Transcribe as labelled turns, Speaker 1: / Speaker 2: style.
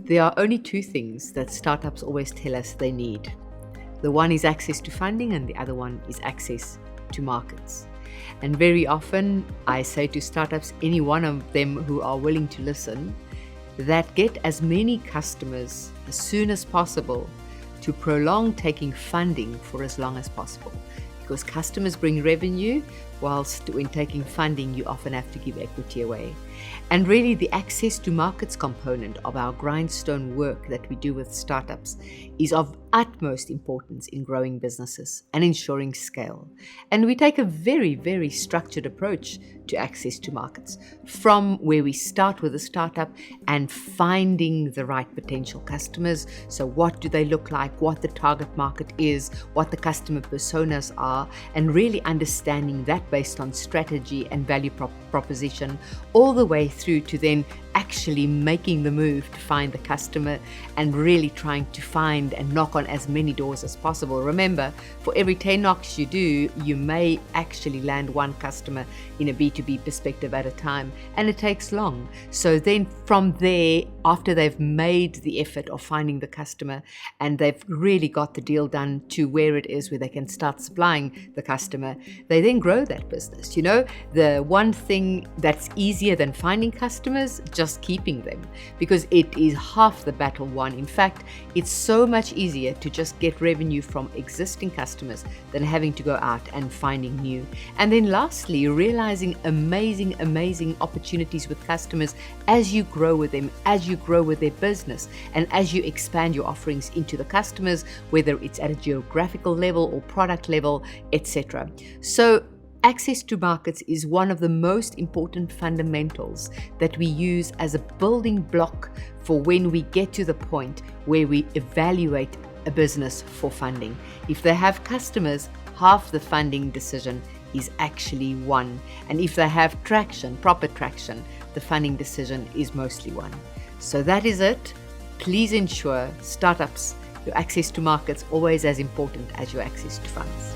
Speaker 1: There are only two things that startups always tell us they need. The one is access to funding, and the other one is access to markets. And very often I say to startups, any one of them who are willing to listen, that get as many customers as soon as possible to prolong taking funding for as long as possible. Because customers bring revenue, whilst when taking funding, you often have to give equity away. And really, the access to markets component of our grindstone work that we do with startups is of utmost importance in growing businesses and ensuring scale. And we take a very, very structured approach to access to markets, from where we start with a startup and finding the right potential customers. So what do they look like, what the target market is, what the customer personas are, and really understanding that based on strategy and value proposition, all the way through to then actually making the move to find the customer and really trying to find and knock on as many doors as possible. Remember, for every 10 knocks you do, you may actually land one customer in a B2B perspective at a time, and it takes long. So then from there, after they've made the effort of finding the customer and they've really got the deal done to where it is where they can start supplying the customer, they then grow that business. You know, the one thing that's easier than finding customers, just keeping them, because it is half the battle won. In fact, it's so much easier to just get revenue from existing customers than having to go out and finding new. And then lastly, realizing amazing opportunities with customers as you grow with them, as you grow with their business, and as you expand your offerings into the customers, whether it's at a geographical level or product level, etc. So access to markets is one of the most important fundamentals that we use as a building block for when we get to the point where we evaluate a business for funding. If they have customers, half the funding decision is actually won. And if they have traction, proper traction, the funding decision is mostly won. So that is it. Please ensure startups, your access to markets always as important as your access to funds.